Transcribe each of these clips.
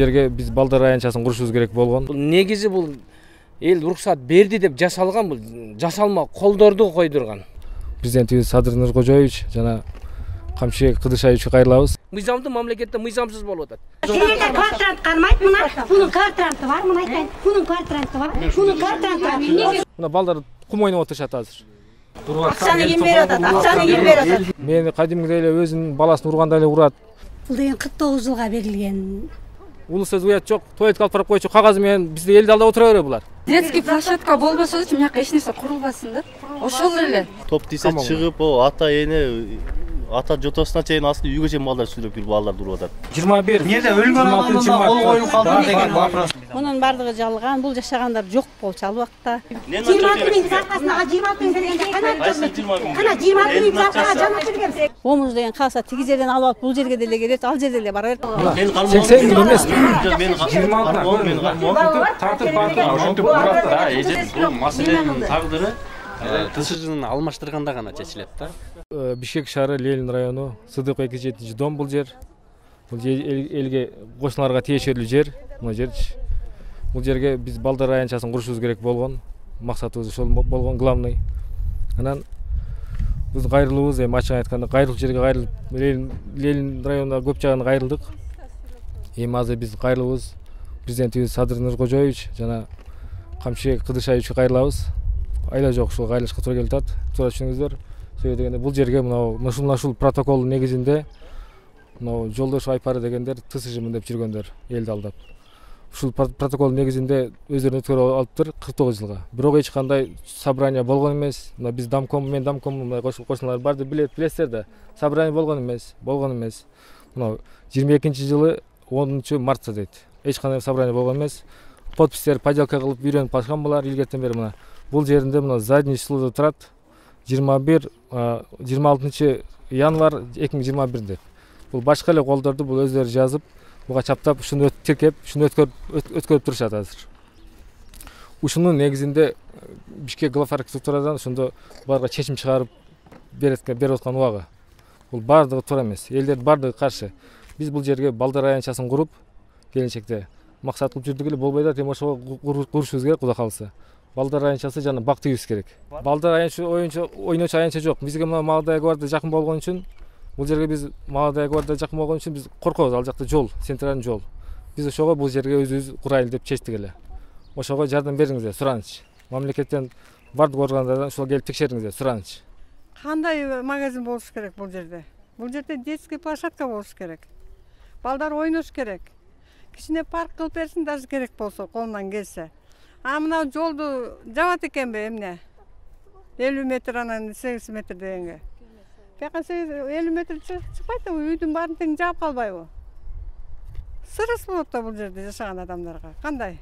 жерге биз балдар аянтчасын курушубуз керек болгон. Бул негизи бул эл уруксат берди деп жасалган, бул жасалма колдорду койдурган. Президентибиз Садыр Нуркожоевич жана Камчыбек Кыдышаевичке кайрылабыз. Мыйзамдуу мамлекетте мыйзамсыз болуп атат. Кирилер квартирант кармайт, мына бунун квартиранты бар, мына айтайын. Бунун квартиранты бар, бунун квартиранты бар. Мына балдар кум ойноп отурушат азыр. Акчаны ким берип атат? Акчаны ким берип атат? Мени кадимгидей эле өзүнүн баласын ургандай эле урат. Бул деген 49 жылга берилген. Улуу сөз уят жок. Туалетке алып барып койчу кагаз менен бизди элди алдап отура берет булар. Детский площадка болбосочу мынакка эч нерсе курулбасын да. Ошол эле. Топ десе чыгып, ата эне ата жотосуна чейин астында үйгө чейин балдар сүйлөп келип балдар уруп атат. 21. Эмнеде өлгөн адамда кол коюлуп калды деген вопрос. Мунун бардыгы жалган, бул жашагандар жок болчу ал убакта. 26 миң зарплатасына 26 миң бергенде кана 26 миң зарплатага жана берген. Омуз деген калса тиги жерден алып алып бул жерге деле келет, ал жерде деле бара берет. Мен 80 миң эмес. 26 тартып бардыр, ошентип урат да. Бул маселенин тагдыры ТСЖны алмаштырганда гана чечилет да. Бишкек шаары, Ленин району, Сыдык 2-7 дом бул жер. Бул элге кошуналарга тиешелүү жер. Мына жер. Бул жерге биз балдар аянтчасын курушубуз керек болгон. Максатыбыз ошол болгон главный. Анан биз кайрылуубуз, эми ачык айтканда кайрылып жерге кайрылып, Ленин районуна көп жагына кайрылдык. Эми азыр биз кайрылуубуз президентибиз Садыр Нуркожоевич жана Камчыбек Кыдышаевичке кайрылабыз. Айла жок ушул кайрылышка туура келип атат. Туура түшүнүңүздөр. Себеби дегенде бул жерге ушул протокол негизинде жолдош Айпары дегендер ТСЖмын деп жүргөндөр, элди алдап. Ушул протокол негизинде өздөрүн өткөрүп алыптыр 49 жылга. Бирок эч кандай собрание болгон эмес. Мына биз мен дамком кошуналар барды билесиздер да. Собрание болгон эмес. Мына 22-жылы 10-мартта дейт. Эч кандай собрание болгон эмес. Подпистер поделка кылып үйрөнүп калышкан булар илгертен бери мына. Бул жеринде мына задний числода турат 26 январь 2021 деп. Бул башка эле колдорду бул өздөрү жазып, буга чаптап, ушуну тиркеп, ушуну өткөрүп турушат азыр. Ушунун негизинде Бишкек глав архитектурадан ошондо барга чечим чыгарып берип аткан убагы. Бул бардыгы туура эмес. Элдер бардыгы каршы. Биз бул жерге балдар аянтчасын куруп, келечекте максат кылып жүрдүк эле болбой да, эми ошого курушубуз керек, Кудай кааласа. Балдар аянтчасы жана бак тийбиз керек. Балдар аянтча ойночу аянтча жок. Бизге мына Молодая гвардия жакын болгон үчүн, бул жерге биз Молодая гвардия жакын болгон үчүн биз коркобуз. Ал жакта жол, центральный жол. Биз ошого бул жерге өзүбүз курайлы деп чечтик эле. Ошого жардам бериңиздер, сураныч. Мамлекеттен бардык органдардан ошол келип текшериңиздер, сураныч. Кандай магазин болуш керек бул жерде? Бул жерде детский площадка болуш керек. Балдар ойнош керек. Кичине парк кылып берсин даже керек болсо, колунан келсе. А мына жолду жабат экенби эмне? 50 метр анан 8 метр дегенге. Бияка 50 метр чыкпайт да, үйдүн баарын тең жаап калбайбы? Сырыс болот да бул жерде жашаган адамдарга. Кандай?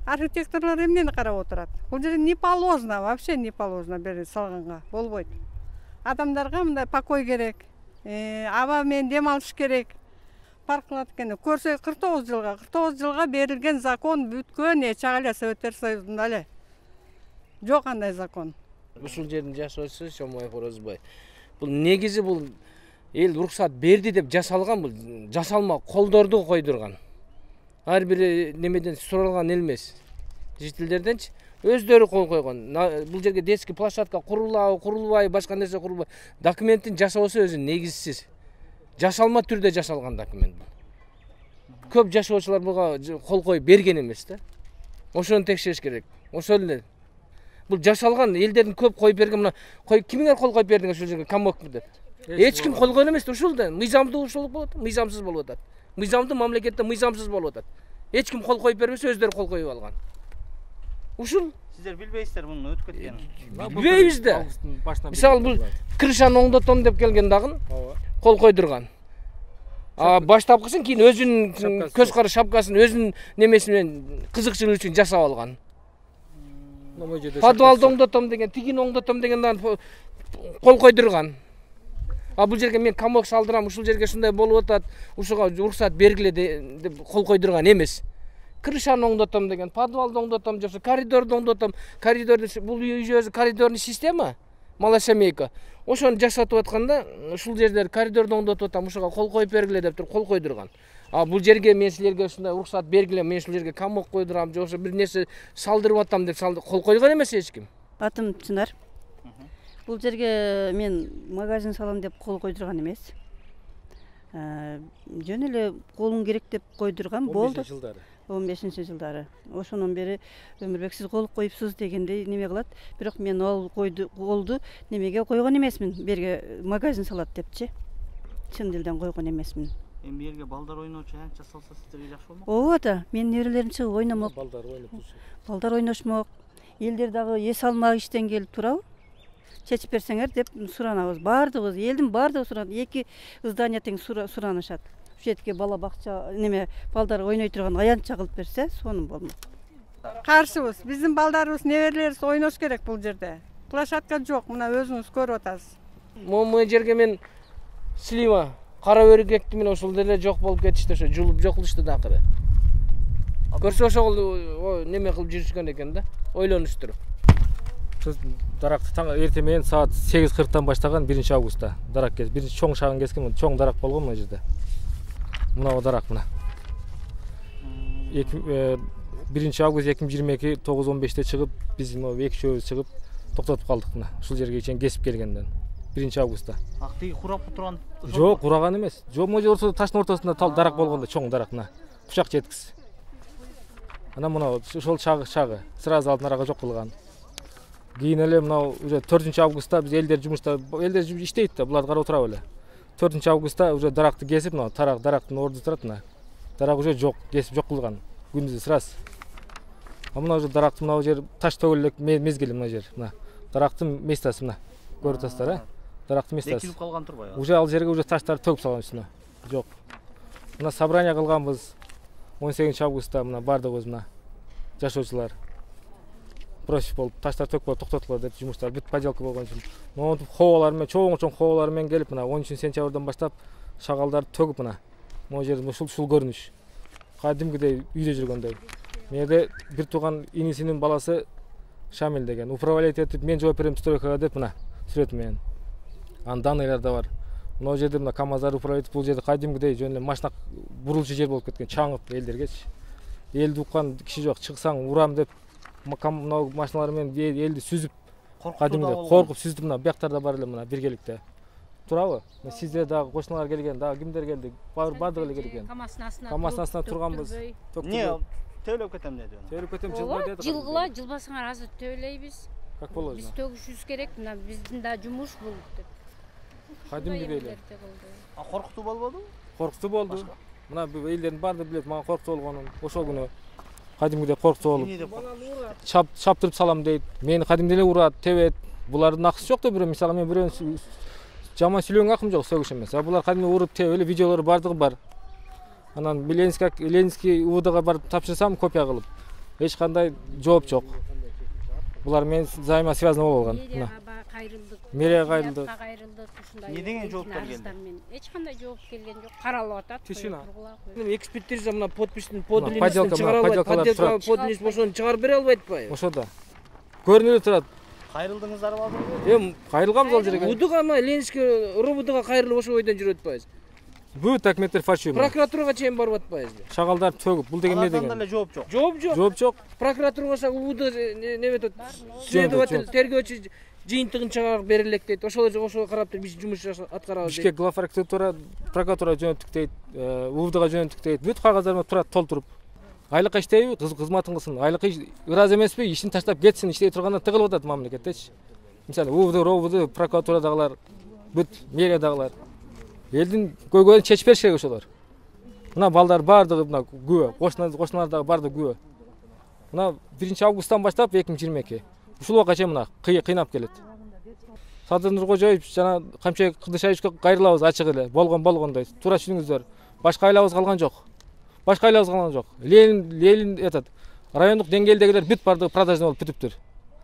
Архитекторлор эмнени карап отурат? Бул жерде не положено, вообще не положено бери салганга болбойт. Адамдарга мындай покой керек. Аба менен дем алыш керек. Парк кылат экен. Көрсө 49 жылга берилген закон бүткөн, эч ага Советтер Союзунда эле. Жок андай закон. Ушул жердин жашоочусу Шомоев Орозбай. Бул негизи бул эл уруксат берди деп жасалган, бул жасалма колдорду койдурган. Ар бир немеден суралган эл эмес. Жителдерденчи өздөрү кол койгон. Бул жерге детский площадка курулабы, курулбайбы, башка нерсе курулбайбы. Документтин жасоосу өзү негизсиз. Жасалма түрдө жасалган документ. Көп жашоочулар буга кол коюп берген эмес да. Ошону текшериш керек. Ошол эле. Бул жашалган, элдердин көп коюп берген, мына кимиңер кол коюп бердиңер ушул жерге камок деп. Эч ким кол койгон эмес, ушул да. Мыйзамдуу ушул болот, мыйзамсыз болуп атат. Мыйзамдуу мамлекетте мыйзамсыз болуп атат. Эч ким кол коюп бербесе, өздөрү кол коюп алган. Ушул Сиздер билбейсиздер муну өтүп кеткенин. Билбейбиз да. Мисалы бул крышаны оңдотом деп келген дагы кол койдурган. Баштапкысын кийин өзүнүн көз кара шапкасын өзүнүн немеси менен кызыкчылык үчүн жасап алган. Подвалды оңдотом деген, тигини оңдотом дегенден кол койдурган. Бул жерге мен камок салдырам, ушул жерге ушундай болуп атат, ушуга уруксат бергиле деп кол койдурган эмес. Крышаны оңдотом деген, подвалды оңдотом, жоксо коридорду оңдотом. Коридорду бул үй өзү коридорный система, малосемейка. Ошону жасатып атканда, ушул жердер коридорду оңдотуп атам, ушуга кол коюп бергиле деп туруп кол койдурган. Бул жерге мен силерге ушундай уруксат бергиле, мен ушул жерге камок койдурам же ошо бир нерсе салдырып атам деп кол койгон эмес эч ким. Атым Чынар. Бул жерге мен магазин салам деп кол койдурган эмес. Жөн эле колун керек деп койдурган болду. 15-жылдары. Ошонун бери Өмүрбек сиз кол коюпсуз дегенде неме кылат. Бирок мен ал колду немеге койгон эмесмин. Берге магазин салат депчи. Чын дилден койгон эмесмин. Эми жерге балдар ойночу анча салса сиздерге жакшы болмок. Ооба да, менин неберелерим чыгып ойномок. Балдар ойношмок. Элдер дагы эс алмак иштен келип турабы? Чечип берсеңер деп суранабыз. Бардыгыбыз, элдин бардыгы суранат. 2 здание тең суранышат. Ушетке бала бакча неме балдар ойной турган аянтча кылып берсе, сонун болмок. Каршыбыз. Биздин балдарыбыз, неберелерибиз ойнош керек бул жерде. Площадка жок, мына өзүңүз көрүп атасыз. Могу жерге мен слива кара өргекти менен ошол деле жок болуп кетишти, ошо жулуп жок кылышты да акыры. Көрсө ошол неме кылып жүрүшкөн экен да, ойлонуштур. Даракты таң эртең менен саат 8:40-тан баштаган 1-августта дарак кес. Биринчи чоң шагын кескен, чоң дарак болгон мына жерде. Мына дарак мына. 1-август 2022 9:15-те чыгып, биз мына 2-чөөбүз чыгып токтотуп калдык мына. Ушул жерге чейин кесип келгенден 1-августта. Актыгы курап турган. Жок, кураган эмес. Жок, могу жерде таштын ортосунда дарак болгондо, чоң дарак мына. Кучак жеткис. Ана мына ошол чагы сразу алдынарага жок кылган. Кийин эле мына уже 4-августта биз элдер жумушта, элдер иштейт да, буларды карап отурабы эле. 4-августта уже даракты кесип, мына дарактын орду турат мына. Дарак уже жок, кесип жок кылган. Күндүзү сразу. Мына уже дарактын мына жер таш төгүлүк мезгили мына жер. Мына дарактын местасы мына. Көрүп атасыздар, а? Дарактын местасы. Экилип калган турбайбы? Уже ал жерге уже таштарды төгүп салган үстүнө. Жок. Мына собрание кылганбыз. 18-августта мына бардыгыбыз мына жашоочулар. Против болуп, таштар төкпөй токтотулгула деп жумуштар бүт поделка болгон үчүн. Монтип хобалар менен, чоң хобалар менен келип мына 13-сентябрдан баштап шагалдарды төгүп мына. Могу жерде ушул көрүнүш. Кадимгидей үйдө жүргөндөй. Менде бир тууган инисинин баласы Шамил деген. Управлять этип, мен жооп берем стройкага деп мына сүрөтү менен. Данныйлар да бар. Мына жерде мына КамАЗдар управлять бул жерде кадимгидей жөн эле машина бурулчу жер болуп кеткен, чаңып элдергечи. Элди уккан киши жок, чыксаң урам деп мына машиналар менен элди сүзүп, кадимгидей коркуп сүздү мына бияктарда бар эле мына биргеликте. Турабы? Сизде дагы кошуналар келген, дагы кимдер келди? Бардыгы эле келген. КамАздын астына турганбыз. Не, төлөп кетем деди. Төлөп кетем жылга деди. Жылгыла, жылбасаңар азыр төлөйбүз. Как болот? Биз төгүшүбүз керек, мына биздин да жумуш бул деп. Кадимгидей эле. Коркутуу болбодубу? Коркутуу болду. Мына элдердин баардыгы билет, мага коркутуу болгонун. Ошол күнү кадимгидей коркутуу болуп. Чаптырып салам дейт. Мени кадимгидей эле урат, тебет. Булардын акысы жок да, бирөө мисалы мен бирөөнү жаман сүйлөгөнгө акым жок, сөгүш эмес. Булар кадимгидей уруп тебет эле, видеолору бардыгы бар. Анан Ленинский УВДга барып тапшырсам копия кылып. Эч кандай жооп жок. Булар менен взаимно связано болуп алган. Мэрияга кайрылдык. Не деген жооптор келди? Эч кандай жооп келген жок. Каралып атат. Тишина. Экспертиза мына подписьтин, подлинностун чыгара албайт. Подделка подлинность ошону чыгарып бере албайт атпайбы? Ошода. Көрүнүп турат. Кайрылдыңыздар баазыр? Эми кайрылганбыз ал жерге. УДга мына Ленинский РУВДга кайрылып ошол бойдон жүрүп атпайбыз. Бүт документтер фальшивый. Прокуратурага чейин барып атпайбызбы? Шагалдарды төгүп, бул деген эмне деген? Алардан деле жооп жок. Жооп жок. Жооп жок. Прокуратура болсо УВД неме айтат? Следователь, тергөөчү жыйынтыгын чыгарып бере элек дейт. Ошол карап туруп биз жумуш аткарабыз дейт. Бишкек глав прокуратура жөнөттүк дейт, УВДга жөнөттүк дейт. Бүт кагаздар менен турат толтуруп. Айлыкка иштейби, кызматын кылсын. Айлыкка ыраазы эмеспи, ишин таштап кетсин, иштей тургандан тыгылып атат мамлекеттечи. Мисалы УВД, прокуратурадагылар, бүт мэриядагылар. Элдин көйгөйүн чечип бериш керек ошолор. Мына балдар бардыгы мына күбө, кошуналар дагы бардыгы күбө. Мына 1-августтан баштап 2022. Ушул убакка чейин мына кыйнап келет. Садыр Нуркожоев жана Камчай Кыдышаевичке кайрылабыз ачык эле, болгондой. Туура түшүнүңүздөр. Башка айлабыз калган жок. Ленин этот райондук деңгээлдегилер бүт бардыгы продажный болуп бүтүптүр.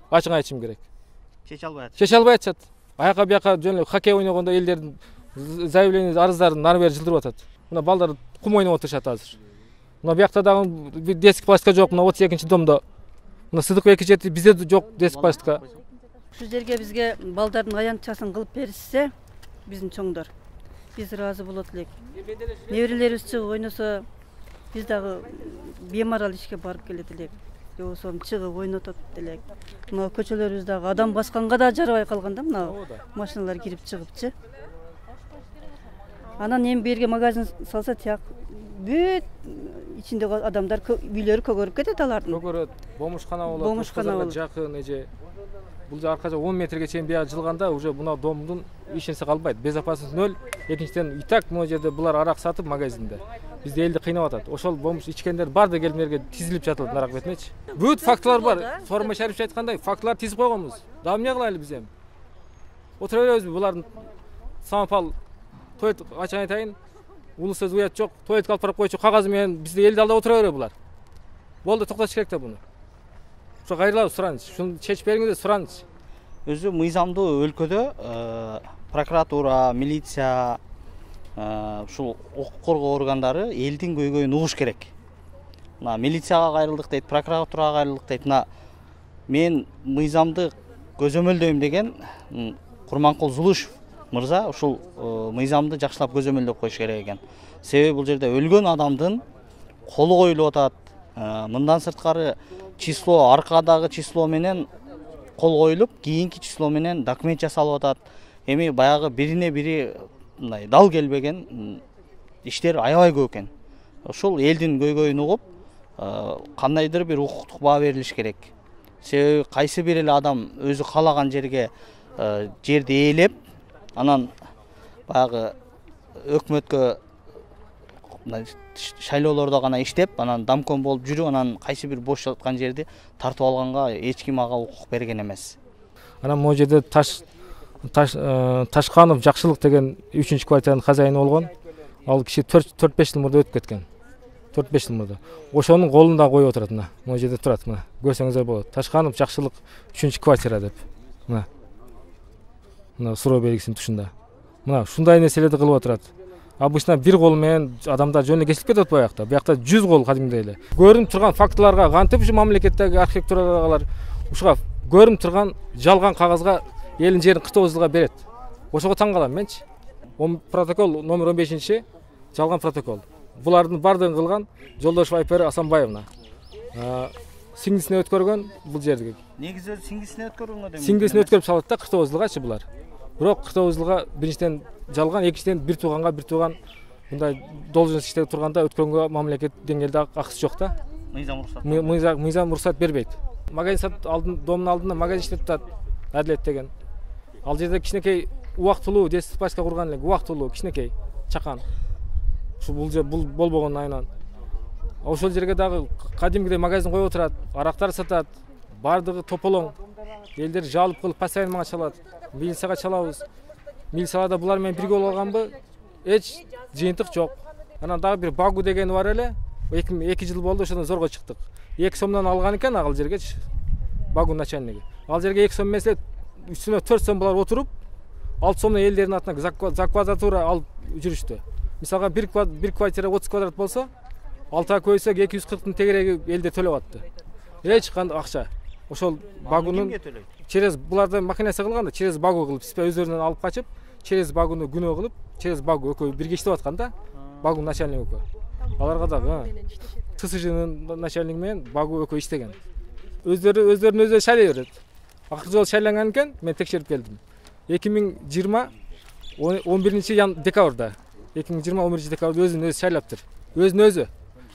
Ачык айтышым керек. Чече албай атышат. Аяка бияка жөн эле хоккей ойногондо элдердин заявление арыздарын нары бери жылдырып атат. Мына балдар кум ойноп отурушат азыр. Мына биякта дагы детский пластика жок, мына 32-чи домдо. Мына Сыдыкбек жети бизде жок детский пластика. Ушул жерге бизге балдардын аянтчасын кылып беришсе, биздин чоңдор. биз ыраазы болот элек. Неберелерибиз чыгып ойносо биз дагы бемарал ишке барып келет элек. Же болбосо чыгып ойнотот элек. Мына көчөлөрүбүз дагы адам басканга да жарабай калган да, мына машиналар кирип чыгыпчы. Анан эми берге магазин салса тияк бүт ичиндеги адамдар үйлөрү көгөрүп кетет алардын. Көгөрөт, бомушкана болот, Бомушкана болот. Жакын эже бул аркача 10 метрге чейин бияга жылганда уже мына домдун эч нерсе калбайт. Безопасность нөл. Экинчиден итак могу жерде булар арак сатып магазинде. Бизди элди кыйнап атат. Ошол бомуш ичкендер барды келип мерге тизилип жатат нарак бетинечи. Бүт фактылар бар. Сооронбай Шарипович айткандай, фактылар тизип койгонбуз. Дагы эмне кылайлы биз эми? Отура беребизби булардын самопал тоет ачан айтайын. Улуу сөз уят жок. Тоетке алып барып койчу кагазы менен бизди элди алдап отура бере булар. Болду, токтотуш керек да буну. Ошо кайрылабыз, суранычы. Шуну чечип бериңиз, суранычы. Өзү мыйзамдуу өлкөдө прокуратура, милиция, ушул укук коргоо органдары элдин көйгөйүн угуш керек. Мына милицияга кайрылдык дейт, прокуратурага кайрылдык дейт. Мына мен мыйзамды көзөмөлдөйм деген Курманкул Зулушев мырза ушул мыйзамды жакшылап көзөмөлдөп коюш керек экен. Себеби бул жерде өлгөн адамдын колу коюлуп атат. Мындан сырткары число, аркадагы число менен кол коюлуп, кийинки число менен документ жасалып атат. Эми баягы бирине бири мындай дал келбеген иштер аябай көп экен. Ошол элдин көйгөйүн угуп, кандайдыр бир укуктук баа берилиш керек. Себеби кайсы бир эле адам өзү каалаган жерге жерди ээлеп, анан баягы өкмөткө шайлоолордо гана иштеп, анан домком болуп жүрүп, анан кайсы бир бош жаткан жерди тартып алганга эч ким ага укук берген эмес. Анан могу жерде Ташканов Жакшылык деген 3-квартиранын хозяйыны болгон. Ал киши 4-5 жыл мурда өтүп кеткен. 4-5 жыл мурда. Ошонун колунда коюп отурат мына. Могу жерде турат мына. Көрсөңүздөр болот. Ташканов Жакшылык 3-квартира деп. Мына. Мына суроо белгисинин тушунда. Мына ушундай нерселерди кылып отурат. Обычно бир кол менен адамдар жөн эле кесилип кетип атпайбы аякта. Буякта 100 кол кадимдей эле. Көрүнүп турган фактыларга кантип ушу мамлекеттеги архитектуралар ушуга көрүнүп турган жалган кагазга элдин жерин 49 жылга берет. Ошого таң калам менчи. Протокол номер 15-чи жалган протокол. Булардын бардыгын кылган Жолдошев Айпер Асанбаевна. Сиңдисине өткөргөн бул жерди. Негизи сиңдисине өткөргөнгө деп. Сиңдисине өткөрүп салат да 49 жылгачы булар. Бирок 49 жылга биринчиден жалган, экинчиден бир тууган мындай должность иштеп турганда өткөнгө мамлекет деңгээлде акысы жок да. Мыйзам уруксат бербейт. Магазин домдун алдында магазин иштеп атат, Адлет деген. Ал жерде кичинекей убактылуу десипачка курган элек, убактылуу кичинекей чакан. Ушу бул болбогон айынан. Ошол жерге дагы кадимгидей магазин коюп отурат, арактар сатат, бардыгы тополоң. Элдер жалып кылып постоянно мага чалат. Милицияга чалабыз. Милицияда булар менен бирге болуп алганбы? Эч жыйынтык жок. Анан дагы бир Багу деген бар эле. 2 жыл болду, ошондон зорго чыктык. 2 сомдон алган экен ал жергечи. Багу начальниги. Ал жерге 2 сом эмес эле, үстүнө 4 сом булар отуруп, 6 сомдон элдердин атына заквазатура алып жүрүштү. Мисалга бир квартира 30 квадрат болсо, 6 көйсөк 240-тын тегереги элдер төлөп атты. Эч кандай акча. Ошол Багунун через буларды макинасы кылган да, через Багу кылып, спе өздөрүнөн алып качып, через Багуну күнөө кылып, через Багу экөө бирге иштеп аткан да. Багу начальник экөө. Аларга дагы ТСЖнын начальниги менен Багу экөө иштеген. Өздөрүн шайлай берет. Акыркы жолу шайланган экен, мен текшерип келдим. 2020 11-декабрда. 2020 11-декабрда өзүн шайлаптыр. Өзүн өзү.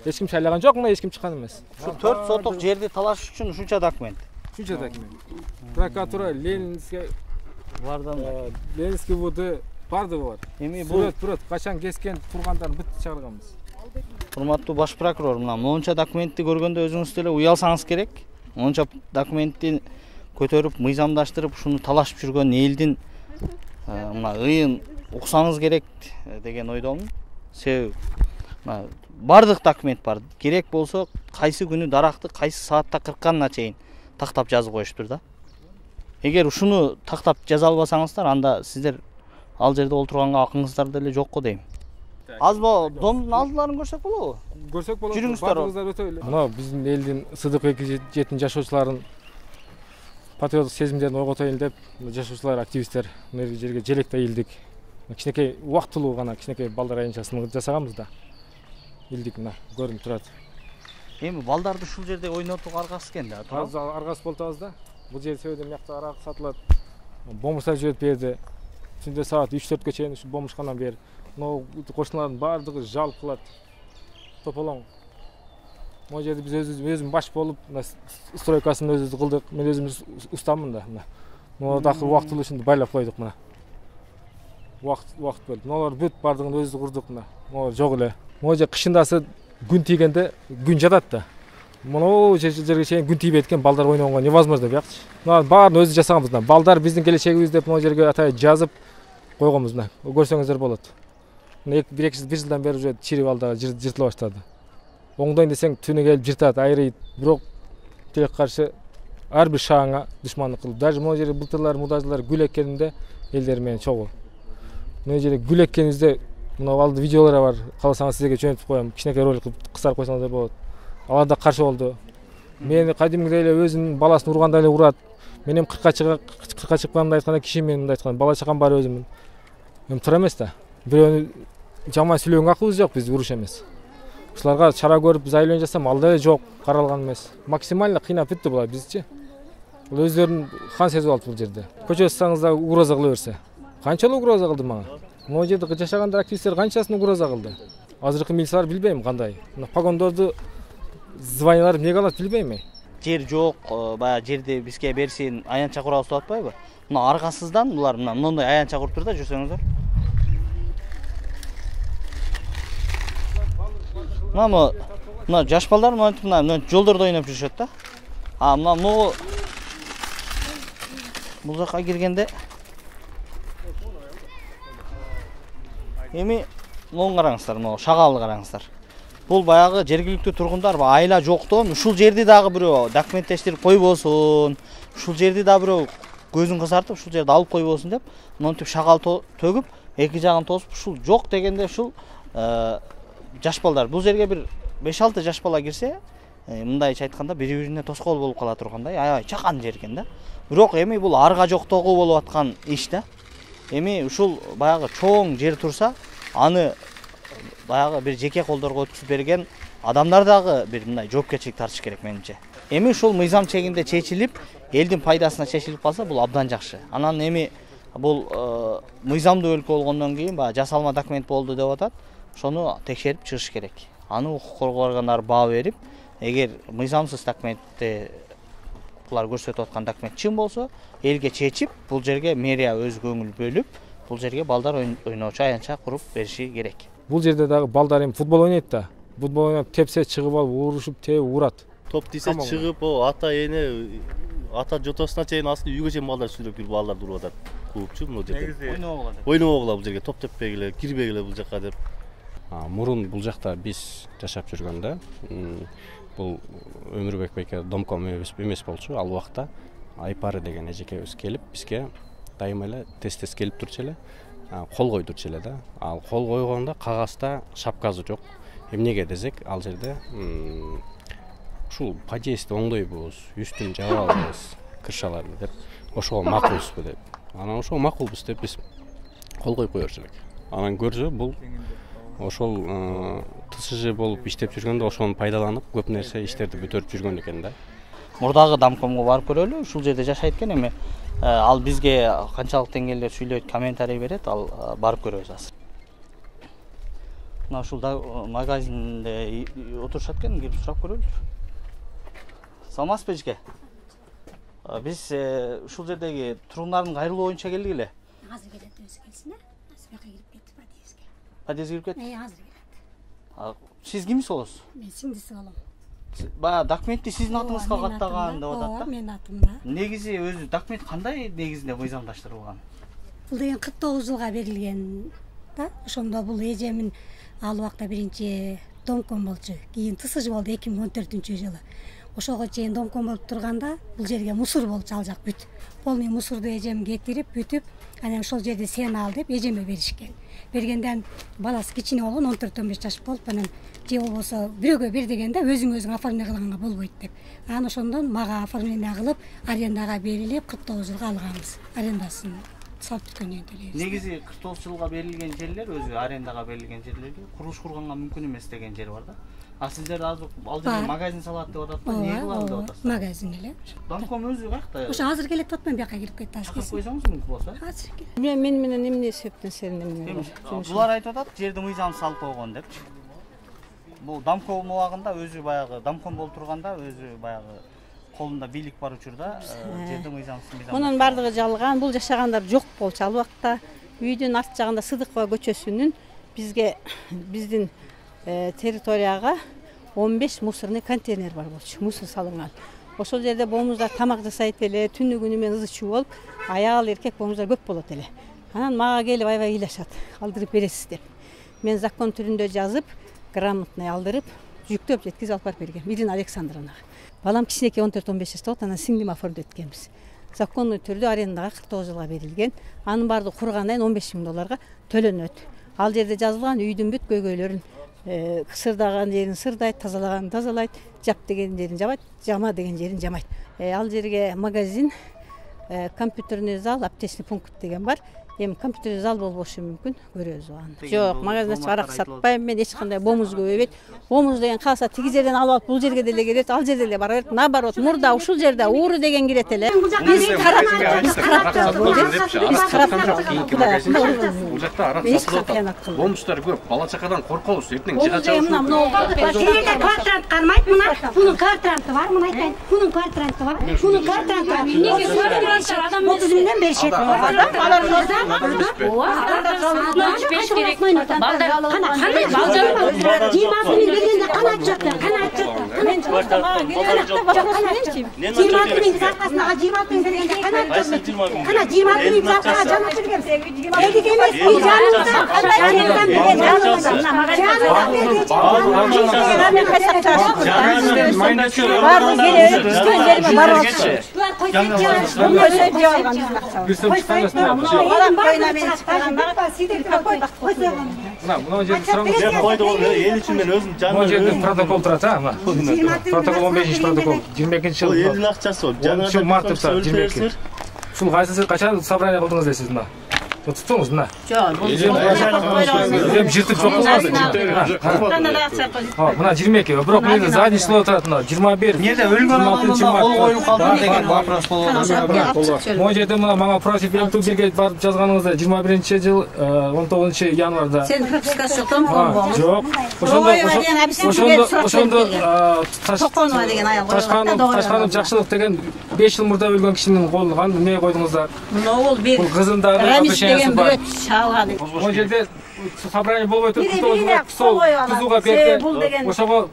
Эч ким шайлаган жок, мына эч ким чыккан эмес. Ушу 4 сотук жерди талаш үчүн ушунча документ. Ушунча документ. Прокуратура, Ленинский ВД бардыгы бар. Эми бул качан кескен тургандарын бүт чыгарганбыз. Урматтуу баш прокурор, мына монча документти көргөндө өзүңүз деле уялсаңыз керек. Монча документти көтөрүп, мыйзамдаштырып, ушуну талашып жүргөн элдин мына ыйын уксаңыз керек деген ойдомун. Себеби бардык документ бар. Керек болсо кайсы күнү даракты кайсы саатта кыркканына чейин тактап жазып коюштур да. Эгер ушуну тактап жаза албасаңыздар, анда сиздер ал жерде олтурганга акыңыздар деле жокко дейм. Азбы домдун алдыларын көрсөк болобу? Көрсөк болот. Жүрүңүздөр. Бардыгыңыздар өтө эле. Мына биздин элдин Сыдык 27 жашоочуларын патриоттук сезимдерин ойготоюн деп жашоочулар, активисттер мына жерге желекте ийилдик. кичинекей убактылуу гана кичинекей балдар аянтчасын жасаганбыз да. Илдик мына көрүнүп турат. Эми балдарды ушул жерде ойнотууга аргасы экен да. Азыр аргасы болуп атабыз да. Бул жер себебинен мыякта арак сатылат. Бомуштар жүрөт берди. Түндө саат 3-4гө чейин ушу бомушкандан бери могу кошуналардын баардыгы жалп кылат. Тополоң. Могу жерде биз өзүбүз баш болуп, стройкасын өзүбүз кылдык. Мен өзүм устамын да. Могу дагы убактылуу ушинтип байлап койдук мына. Убакыт бөлүп. Муналар бүт баардыгын өзүбүз курдук мына. Могу жок эле. Могу жер кышындасы күн тийгенде күн жатат да. Мына жерге чейин күн тийбейт экен, балдар ойногонго невозможно буякчы. Мына баарын өзүбүз жасаганбыз да. Балдар биздин келечегибиз деп мына жерге атай жазып койгонбуз мына. Көрсөңүздөр болот. Мына 1 жылдан бери уже чирип алдыга жыртыла баштады. Оңдойн десең түнү келип жыртат, айрыйт. Бирок тилек каршы ар бир шагыңа душмандык кылып. Даже мына жерге былтырлар, мудажылар гүл эккенинде элдер менен чогуу. Мына жерге гүл эккенибизде мына алды видеолор бар. Кааласаңыз сизге жөнөтүп коем. Кичинекей ролик кылып кыстарып койсоңуздар болот. Алар да каршы болду. Мени кадимгидей эле өзүнүн баласын ургандай эле урат. Мен эми 40ка чыкканымда айтканда киши мен мындай айткан. Бала чакам бар өзүмүн. Эми туура эмес да. Бирөөнү жаман сүйлөгөнгө акыбыз жок, биз уруш эмес. Ушуларга чара көрүп биз айлөө жасам, ал да жок, каралган эмес. Максимально кыйнап бүттү булар бизчи. Бул өздөрүн хан сезип алды бул жерде. Көчө чыксаңыз да угроза кыла берсе. Канчалык угроза кылды мага. Могу жерде жашагандар активисттер канчасын угроза кылды. Азыркы милициялар билбейм кандай. Мына погондорду званиялар эмнеге алат билбейм. Жер жок, баягы жерди бизге берсин, аянтча курабыз деп атпайбы? Мына аргасыздан булар мындай аянтча куруп тур да, жүрсөңүздөр. Мына жаш балдар мына жолдордо ойноп жүрүшөт да. Мына бул жака киргенде эми мону караңыздар, мону шагалды караңыздар. Бул баягы жергиликтүү тургундар айла жоктон ушул жерди дагы бирөө документтештирип койбосун, ушул жерди да бирөө көзүн кызартып ушул жерди алып койбосун деп монтип шагал төгүп, эки жагын тосуп ушул жок дегенде ушул жаш балдар бул жерге бир 5-6 жаш бала кирсе, мындайча айтканда бири-бирине тоскоол болуп кала тургандай аябай чакан жер экен да. Бирок эми бул арга жоктогу болуп аткан иш да. Эми ушул баягы чоң жер турса, аны баягы бир жеке колдорго өткүзүп берген адамдар дагы бир мындай жоопкерчилик тартыш керек менимче. Эми ушул мыйзам чегинде чечилип, элдин пайдасына чечилип калса, бул абдан жакшы. Анан эми бул мыйзамдуу өлкө болгондон кийин баягы жасалма документ болду деп атат. Ошону текшерип чыгыш керек. Аны укук коргоо органдары баа берип, эгер мыйзамсыз документти булар көрсөтүп аткан документ чын болсо, элге чечип, бул жерге мэрия өз көңүл бөлүп, бул жерге балдар ойночу аянтча куруп бериши керек. Бул жерде дагы балдар эми футбол ойнойт да. Футбол ойноп тепсе чыгып алып урушуп тээп урат. Топ тийсе чыгып, ата эне ата жотосуна чейин астын үйгө чейин балдар сүйлөп кирип балдарды уруп атат. Клубчу мына жерде. Ойнобогула бул жерге топ теппегиле, кирбегиле бул жака деп. Мурун бул жакта биз жашап жүргөндө бул Өмүрбек байке домком эмес болчу. Ал убакта Айпары деген эжекебиз келип бизге дайыма эле тез келип турчу эле. Кол койдурчу эле да. Ал кол койгондо кагазда шапкасы жок. Эмнеге десек, ал жерде ушул подъездди оңдойбуз, үстүн жаап алабыз, кыршаларды деп. Ошого макулбузбу деп. Анан ошого макулбуз деп биз кол коюп койорчу элек. Анан көрсө бул ошол ТСЖ болуп иштеп жүргөндө ошону пайдаланып көп нерсе иштерди бүтөрүп жүргөн экен да. Мурдагы домкомго барып көрөлү, ушул жерде жашайт экен эми. Ал бизге канчалык деңгээлде сүйлөйт, комментарий берет, ал барып көрөбүз азыр. Мына ушул магазинде отурушат экен, кирип сурап көрөлүчү. Саламатсызбы эжеке? Биз ушул жердеги тургундардын кайрылуу боюнча келдик эле. Азыр келет өзү келсин, азыр бияка кирип кетти подъездге. Подъездге кирип кетти? Азыр келет. Сиз кимсиз болосуз? Мен сиңдиси болом. Баягы документти сиздин атыңызга каттаган деп атат да. Менин атымда. Негизи өзү документ кандай негизинде мыйзамдаштырылган? Бул деген 49 жылга берилген да. Ошондо бул эжемин ал убакта биринчи домком болчу. Кийин ТСЖ болду 2014-жылы. Ошого чейин домком болуп турганда бул жерге мусор болчу, ал жак бүт. Полный мусорду эжем кетирип, бүтүп, анан ошол жерди сен ал деп эжеме беришкен. Бергенден баласы кичине болгон 14-15 жаш болуп, анан же болбосо бирөөгө бер дегенде өзүң оформление кылганга болбойт деп. Анан ошондон мага оформление кылып, арендага берилип 49 жылга алганбыз арендасын. салып бүткөн элебиз. Негизи 49 жылга берилген жерлер өзү арендага берилген жерлерге курулуш курганга мүмкүн эмес деген жер бар да. А сиздер азыр алдыга магазин салат деп атат да, эмне кылам деп атасыздар? Магазин эле. Домком өзү каякта? Ошо азыр келип атпайм, бияка кирип кетти азыр. Чакырып койсоңуз мүмкүн болсо. Азыр келип. Мен менен эмне себептен сен эмне? Булар айтып атат, жерди мыйзам салып койгон депчи. Бул домком убагында өзү баягы домком болуп турганда өзү баягы колунда бийлик бар учурда жерди мыйзамсыз. Мунун бардыгы жалган, бул жашагандар жок болчу ал убакта. Үйдүн арт жагында Сыдыкова көчөсүнүн бизге биздин территорияга 15 мусорный контейнер бар болчу, мусор салынган. Ошол жерде боомуздар тамак жасайт эле, түнү күнү менен ызы-чуу болуп, аял эркек боомуздар көп болот эле. Анан мага келип аябай ыйлашат, алдырып бересиз деп. Мен закон түрүндө жазып, грамотный алдырып, жүктөп жеткиз алып барып бергем Ирина Александровнага. Балам кичинекей 14-15 жашта болот, анан сиңдим оформдоо эткенбиз. Законный түрдө арендага 49 жылга берилген. Анын баардыгы кургандан кийин $15.000 төлөнөт. Ал жерде жазылган үйдүн бүт көйгөйлөрүн сырдаган жерин сырдайт, тазалаган тазалайт, жап деген жерин жабайт, жама деген жерин жамайт. Ал жерге магазин, компьютерный зал, аптечный пункт деген бар. Эми компьютерный зал болбошу мүмкүн, көрөбүз аны. Жок, магазинде арак сатпайм, мен эч кандай боомуз көбөйбөйт. Боомуз деген калса тиги жерден алып алып бул жерге деле келет, ал жерде деле бара берет. Наоборот, мурда ушул жерде ууру деген кирет эле. Биз карап Бул жакта арак сатылып атат. Боомуздар көп, бала чакадан коркобуз. Эртең жыга чабышыбыз. Жерде квартирант кармайт, мына бунун квартиранты бар, мына айтайын. Бунун квартиранты бар. Бунун квартиранты бар. Эмнеге квартирант адам 30 миңден беришет. Мына жерде протокол турат, ана. Протокол 15-ci протокол 22-ci жыл. Элдин акчасы болуп, жаңы март 22. Ушул кайсы качан собрание кылдыңыз дейсиз мына? Туттуңуз мына. Жок, бул жыртып жок кылмаңыз. Мына 22, бирок менде задний число турат мына 21. Эмнеде өлгөн адамда кол коюлуп калды деген вопрос болот. Могу жерде мына мага просить берге барып жазганыңызда 21-ci жыл 19 январда. Сен пропискасы жоктун? Жок. Ошондо Токонова деген аял Ташканов Жакшылык деген 5 жыл мурда өлгөн кишинин колуган эмне койдуңуздар? Бул бир кызындагы деген бирөт чалган. Могу жерде собрание болбой туруп, тузууга берди. Ошого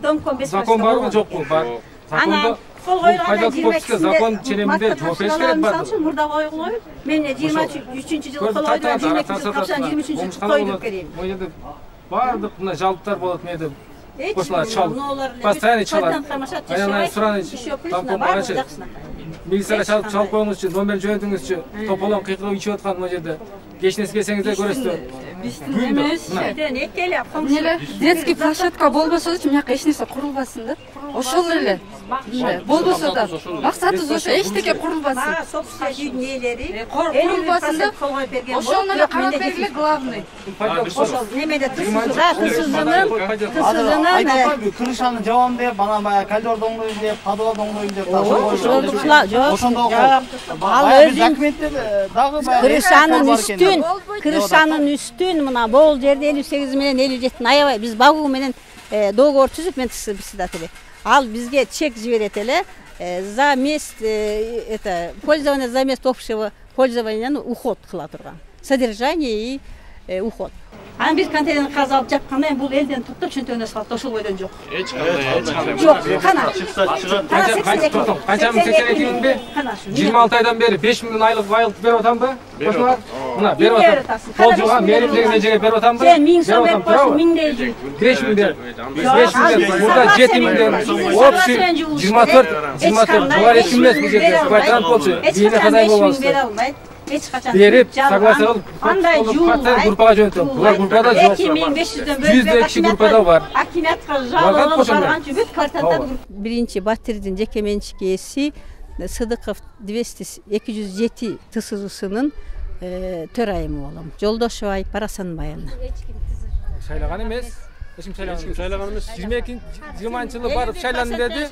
закон барбы жокпу? Бар. Закондо пайдалык попуска закон ченеминде жооп бериш керек бар. Мурда койгулойт. Мен 23-жылы кол койдум, 23-жылы койдуп берейин. Могу жерде баардык мына жалптар болот мээде. Ошолар чалып, постоянно чалат. Аянай сураны тамкомчу. Милицияга чалып коюңузчу, номер жөнөтүңүзчү. Тополон кыйкылып ичип аткан могу жерде. Кечинес келсеңиздер көрөсүздөр. Эмес, детский площадка болбосочу, мияка эч нерсе курулбасын да. Ошол эле. Болбосо да максатыбыз ошо, эчтеке курулбасын. Собственный ээлери Курулбасын да. Ошону эле карап бергиле главный. Ошол немеде тысызынын крышаны жабам деп, анан коридорду оңдойм деп, подвал оңдойм деп. Жок. Ал өзүн дагы крышанын үстүн мына бул жерде 58 менен 57 аябай биз багуу менен договор түзүп мен председатель. Ал бизге чек жиберет эле за мест пользование за место общего пользования уход кыла турган. Содержание и уход. Анан бир контейнер казып алып жапкандан кийин бул элден туктап чөнтөгүнө салып ошол бойдон жок. Эч кандай. Жок. Кана. Канча 82 миңби? 26 айдан бери 5 миңден айлык берип атамбы? Ошолар. Мына берип атам. Кол жууган мерим деген эжеге берип атамбы? Сен 1000 сом берип койсуң, 1000 5 миңден. 5 миңден. Мурда 7 миңден. Общий 24. Булар эч ким эмес бул жерде. Квартирант болчу. Бийине казай болбосуздар. Берип, согласия кылып, андай жуубайт. Группага жөнөтөм. Булар группада жок. 2500дөн 100 киши группада бар. Акиматка жалобалар барган бүт квартиранттар. Биринчи Батирдин жеке менчик ээси Сыдыков 207 ТСЖсынын төрайымы болом. Жолдошубай Барасанбай айна. Шайлаган эмес. Ешким шайлаган эмес. 20-20-жылы барып шайланды деди.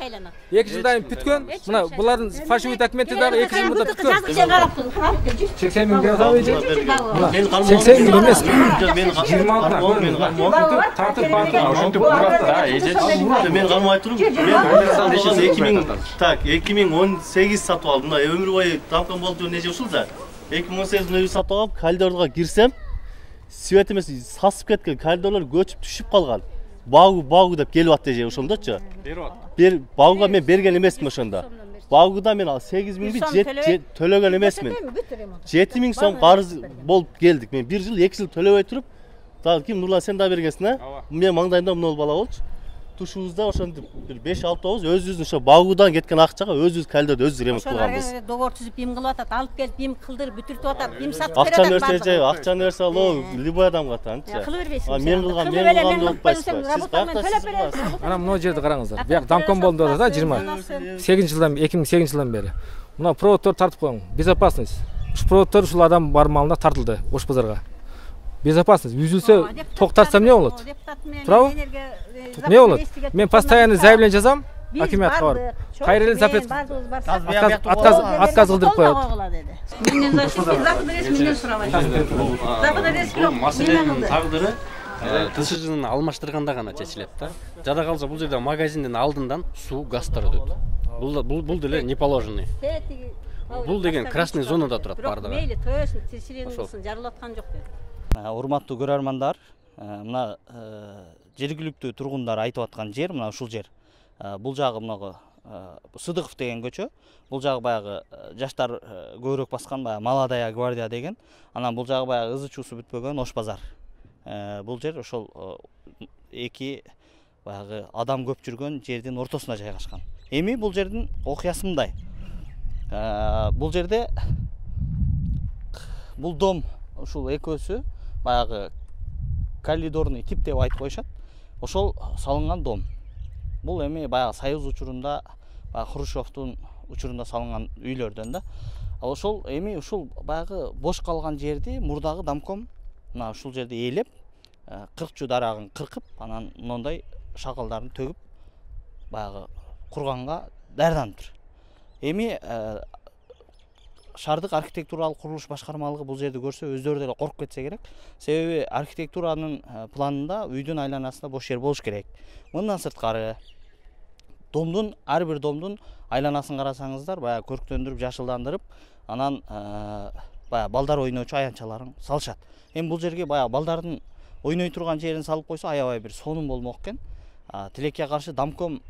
2 жылдан бүткөн. Мына булардын фальшивый документи дагы 2 жыл мында бүткөн. 80 миң берген. 80 миң эмес. 26 тартып ошентип буракта эже. Мен кармай турум. Мен 2018 сатып алдым. Мына өмүр бою тамкан болду нече ушул да. 2018 сатып алып коридорго кирсем, свет эмес сасып кеткен коридорлор көчүп түшүп калган. Багу деп келип атты же ошондочу. Бер багуга мен берген эмесмин ошондо. Багуда мен 8 миңди төлөгөн эмесмин. 7 миң сом карыз болуп келдик. Мен 1 жыл 2 жыл төлөбөй туруп, дагы ким Нурлан сен да бергенсиң, а? Мен маңдайымда мына бала болчу. Тушубузда ошондо бир 5-6 ооз өзүбүздүн ошо багудан кеткен акчага өзүбүз калдырды, өзүбүз ремонт кылганбыз. Договор түзүп бим кылып атат, алып келип бим кылдырып бүтүртүп атат, бим сатып берет. Акчаны берсе, акчаны берсе ал любой адамга атат. Кылып бербейсиң. Мен кылган деп атпайсызбы? Сиз каяктан бересиз? Ана мына жерди караңыздар. Бияк Домком болду да 28 жылдан 2008 жылдан бери. Мына проводтор тартып коюң. Безопасность. Ушу проводтор ушул адам бар малына тартылды Ош базарга. Безопасность. Үзүлсө токтатсам не болот? Туурабы? Не болот? Мен постоянно заявление жазам. Акиматка барып. Кайра эле запрет. Отказ кылдырып коет. Менден запрет менден сурабайт. Бул маселенин тагдыры ТСЖнын алмаштырганда гана чечилет да. Жада калса бул жерде магазиндин алдындан суу, газдар өтөт. Бул деле не положенный. Бул деген красный зонада турат бардыгы. Мейли төсүн, сиренин кылсын, жарылып аткан жок деп. Урматтуу көрөрмандар, мына жергиликтүү тургундар айтып аткан жер мына ушул жер. Бул жагы мынагы Сыдыков деген көчө. Бул жагы баягы жаштар көбүрөөк баскан баягы Молодая гвардия деген. Анан бул жагы баягы ызы чуусу бүтпөгөн Ош базар. Бул жер ошол эки баягы адам көп жүргөн жердин ортосуна жайгашкан. Эми бул жердин окуясы мындай. Бул жерде бул дом ушул экөөсү баягы коридорный тип деп айтып коюшат. Ошол салынган дом. Бул эми баягы Союз учурунда, Хрущевдун учурунда салынган үйлөрдөн да. Ошол эми ушул баягы бош калган жерди мурдагы Домком мына ушул жерде ээлеп, кыркчу дарагын кыркып, анан мындай шакалдарын төгүп баягы курганга даярданыптыр. Эми шаардык архитектуралык курулуш башкармалыгы бул жерди көрсө өздөрү деле коркуп кетсе керек. Себеби архитектуранын планында үйдүн айланасында бош жер болуш керек. Мындан сырткары домдун ар бир домдун айланасын карасаңыздар, баягы көрктөндүрүп, жашылдандырып, анан баягы балдар ойночу аянтчаларын салышат. Эми бул жерге баягы балдардын ойной турган жерин салып койсо аябай бир сонун болмок экен. Тилекке каршы Домком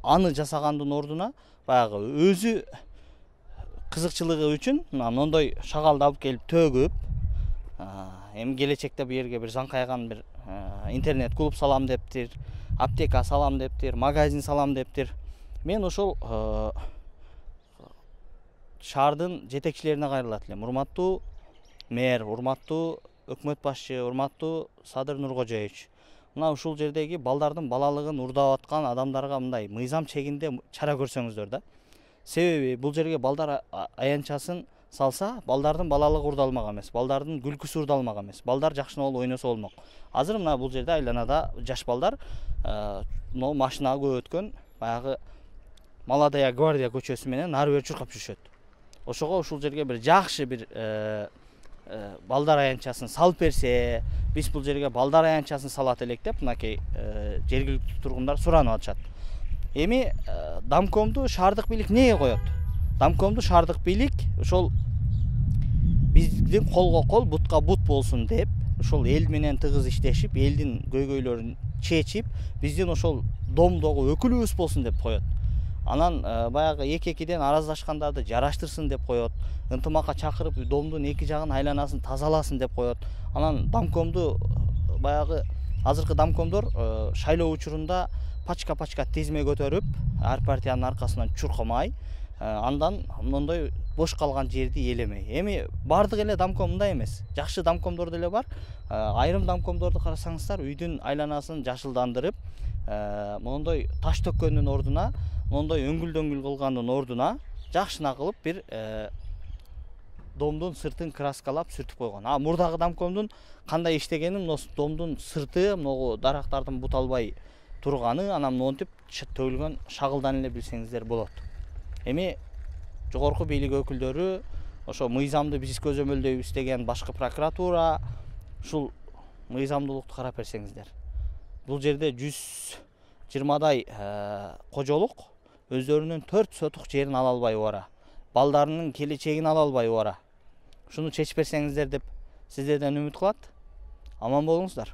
аны жасагандын ордуна баягы өзү кызыкчылыгы үчүн мондой шагалды алып келип төгүп, эми келечекте бу жерге бир заңкайган бир интернет клуб салам дептир, аптека салам дептир, магазин салам дептир. Мен ошол шаардын жетекчилерине кайрылат элем. Урматтуу мэр, урматтуу өкмөт башчы, урматтуу Садыр Нуркожоевич. Мына ушул жердеги балдардын балалыгын урдап аткан адамдарга мындай мыйзам чегинде чара көрсөңүздөр да. Себеби бул жерге балдар аянчасын салса, балдардын балалыгы урдалмак эмес, балдардын күлкүсү урдалмак эмес. Балдар жакшына болуп ойносо болмок. Азыр мына бул жерде айланада жаш балдар машина көп өткөн баягы Молодая гвардия көчөсү менен ары бери чуркап жүрүшөт. Ошого ушул жерге бир жакшы бир балдар аянчасын салып берсе, биз бул жерге балдар аянчасын салат элек деп мынакей жергиликтүү тургундар суранып атышат. Эми Домкомду шаардык бийлик эмнеге коет? Домкомду шаардык бийлик ошол биздин колго кол, бутка бут болсун деп, ошол эл менен тыгыз иштешип, элдин көйгөйлөрүн чечип, биздин ошол домдогу өкүлүбүз болсун деп коет. Анан баягы эки-экиден араздашкандарды жараштырсын деп коет. Ынтымакка чакырып, домдун эки жагын айланасын тазаласын деп коет. Анан Домкомду баягы азыркы Домкомдор шайлоо учурунда пачка тизме көтөрүп, ар партиянын аркасынан чуркамай, андан мондой бош калган жерди ээлемей. Эми бардык эле Домком мындай эмес. Жакшы Домкомдор деле бар. Айрым Домкомдорду карасаңыздар, үйдүн айланасын жашылдандырып, мондой таш төккөндүн ордуна, мондой өңгүл-дөңгүл кылгандын ордуна жакшына кылып бир домдун сыртын краскалап сүртүп койгон. Мурдагы домкомдун кандай иштегенин, домдун сырты, могу дарактардын буталбай турганы, анан монтип төгүлгөн шагылдан эле билсеңиздер болот. Эми жогорку бийлик өкүлдөрү, ошо мыйзамды биз көзөмөлдөйбүз деген башкы прокуратура, ушул мыйзамдуулукту карап берсеңиздер. Бул жерде 120дай кожолук өздөрүнүн 4 сотук жерин ала албай бара. Балдарынын келечегин ала албай бара. Шуну чечип берсеңиздер деп сиздерден үмүт кылат. Аман болуңуздар.